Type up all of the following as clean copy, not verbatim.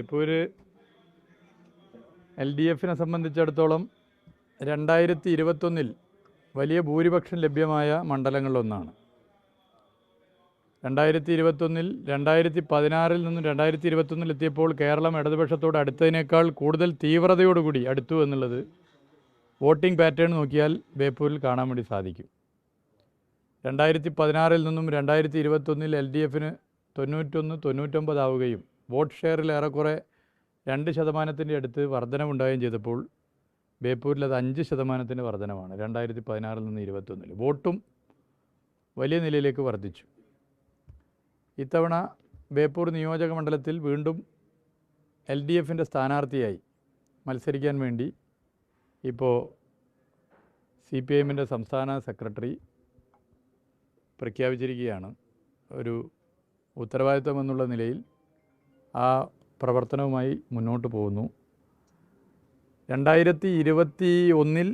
ബേപ്പൂര് LDFിനെ സംബന്ധിച്ചിടത്തോളം 2021 വലിയ ഭൂരിപക്ഷം ലഭ്യമായ മണ്ഡലങ്ങളിലൊന്നാണ്. 2021 2016 നിന്നും 2021 എത്തിയപ്പോൾ കേരളം ഇടതുപക്ഷത്തോട് അടുത്തതിനേക്കാൾ കൂടുതൽ തീവ്രതയോടുകൂടി അടുത്തു എന്നുള്ളത് വോട്ടിംഗ് പാറ്റേൺ നോക്കിയാൽ ബേപ്പൂരിൽ കാണാൻ വേണ്ടി സാധിക്കും. 2016 നിന്നും 2021 LDFിന് 91-99 ആവുകയും വോട്ട് ഷെയറിൽ ഏറെക്കുറെ 2% അടുത്ത് വർധനവുണ്ടാവുകയും ചെയ്തപ്പോൾ ബേപ്പൂരിൽ അത് 5% വർധനമാണ് 2016 നിന്ന് 2021. വോട്ടും വലിയ നിലയിലേക്ക് വർദ്ധിച്ചു. ഇത്തവണ ബേപ്പൂർ നിയോജക മണ്ഡലത്തിൽ വീണ്ടും LDFിൻ്റെ സ്ഥാനാർത്ഥിയായി മത്സരിക്കാൻ വേണ്ടി ഇപ്പോൾ CPIMൻ്റെ സംസ്ഥാന സെക്രട്ടറി പ്രഖ്യാപിച്ചിരിക്കുകയാണ്. ഒരു ഉത്തരവാദിത്വം എന്നുള്ള നിലയിൽ ആ പ്രവർത്തനവുമായി മുന്നോട്ട് പോകുന്നു. 2021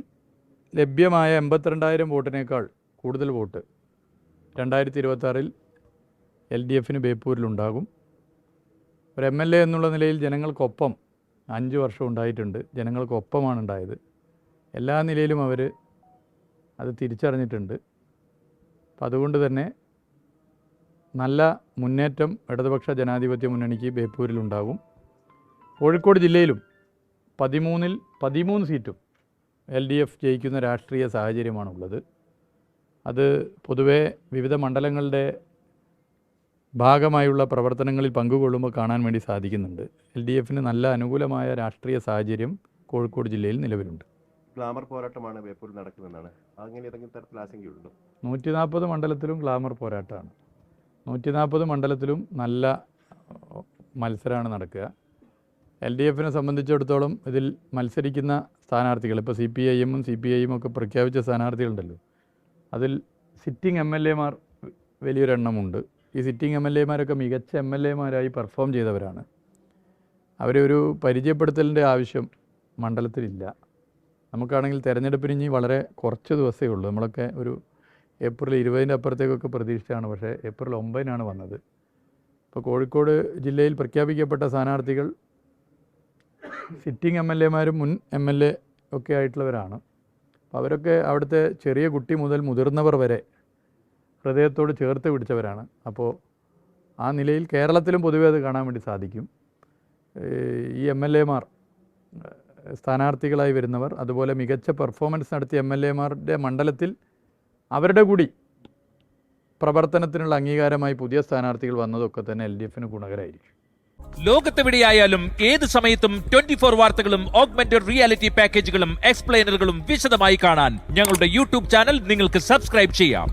ലഭ്യമായ 82,000 വോട്ടിനേക്കാൾ കൂടുതൽ വോട്ട് 2026 LDFിന് ബേപ്പൂരിലുണ്ടാകും. ഒരു MLA എന്നുള്ള നിലയിൽ ജനങ്ങൾക്കൊപ്പം 5 വർഷം ഉണ്ടായിട്ടുണ്ട്. ജനങ്ങൾക്കൊപ്പമാണ് ഉണ്ടായത്. എല്ലാ നിലയിലും അവർ അത് തിരിച്ചറിഞ്ഞിട്ടുണ്ട്. അപ്പം അതുകൊണ്ട് തന്നെ നല്ല മുന്നേറ്റം ഇടതുപക്ഷ ജനാധിപത്യ മുന്നണിക്ക് ബേപ്പൂരിലുണ്ടാകും. കോഴിക്കോട് ജില്ലയിലും 13 സീറ്റും LDF ജയിക്കുന്ന രാഷ്ട്രീയ സാഹചര്യമാണുള്ളത്. അത് പൊതുവേ വിവിധ മണ്ഡലങ്ങളുടെ ഭാഗമായുള്ള പ്രവർത്തനങ്ങളിൽ പങ്കുകൊള്ളുമ്പോൾ കാണാൻ വേണ്ടി സാധിക്കുന്നുണ്ട്. LDFിന് നല്ല അനുകൂലമായ രാഷ്ട്രീയ സാഹചര്യം കോഴിക്കോട് ജില്ലയിൽ നിലവിലുണ്ട്. ഗ്ലാമർ പോരാട്ടമാണ് ബേപ്പൂരിൽ നടക്കുന്നതെന്നാണ്. അങ്ങനെ ഏതെങ്കിലും തരത്തിൽ ആശങ്കയുണ്ടോ? 140 മണ്ഡലത്തിലും ഗ്ലാമർ പോരാട്ടമാണ്. 140 മണ്ഡലത്തിലും നല്ല മത്സരമാണ് നടക്കുക. LDFിനെ സംബന്ധിച്ചിടത്തോളം ഇതിൽ മത്സരിക്കുന്ന സ്ഥാനാർത്ഥികൾ ഇപ്പോൾ CPIMും CPIയും ഒക്കെ പ്രഖ്യാപിച്ച സ്ഥാനാർത്ഥികളുണ്ടല്ലോ, അതിൽ സിറ്റിംഗ് MLAമാർ വലിയൊരെണ്ണമുണ്ട്. ഈ സിറ്റിംഗ് MLAമാരൊക്കെ മികച്ച MLAമാരായി പെർഫോം ചെയ്തവരാണ്. അവരെ ഒരു പരിചയപ്പെടുത്തലിൻ്റെ ആവശ്യം മണ്ഡലത്തിലില്ല. നമുക്കാണെങ്കിൽ തെരഞ്ഞെടുപ്പിന് ഇനി വളരെ കുറച്ച് ദിവസമേ ഉള്ളൂ. നമ്മളൊക്കെ ഒരു ഏപ്രിൽ 20 അപ്പുറത്തേക്കൊക്കെ പ്രതീക്ഷിച്ചാണ്. പക്ഷേ ഏപ്രിൽ 9 വന്നത്. ഇപ്പോൾ കോഴിക്കോട് ജില്ലയിൽ പ്രഖ്യാപിക്കപ്പെട്ട സ്ഥാനാർത്ഥികൾ സിറ്റിംഗ് MLAമാരും മുൻ MLA ഒക്കെ ആയിട്ടുള്ളവരാണ്. അപ്പോൾ അവരൊക്കെ അവിടുത്തെ ചെറിയ കുട്ടി മുതൽ മുതിർന്നവർ വരെ ഹൃദയത്തോട് ചേർത്ത് പിടിച്ചവരാണ്. അപ്പോൾ ആ നിലയിൽ കേരളത്തിലും പൊതുവേ അത് കാണാൻ വേണ്ടി സാധിക്കും. ഈ MLAമാർ സ്ഥാനാർത്ഥികളായി വരുന്നവർ, അതുപോലെ മികച്ച പെർഫോമൻസ് നടത്തിയ MLAമാരുടെ മണ്ഡലത്തിൽ അവരുടെ കൂടി പ്രവർത്തനത്തിനുള്ള അംഗീകാരമായി പുതിയ സ്ഥാനാർത്ഥികൾ വന്നതൊക്കെ തന്നെ LDFിന് ഗുണകരമായിരിക്കും. ലോകത്തെവിടെയായാലും ഏത് സമയത്തും 24 വാർത്തകളും ഓഗ്മെന്റഡ് റിയാലിറ്റി പാക്കേജുകളും എക്സ്പ്ലെയിനറുകളും വിശദമായി കാണാൻ ഞങ്ങളുടെ YouTube ചാനൽ നിങ്ങൾക്ക് സബ്സ്ക്രൈബ് ചെയ്യാം.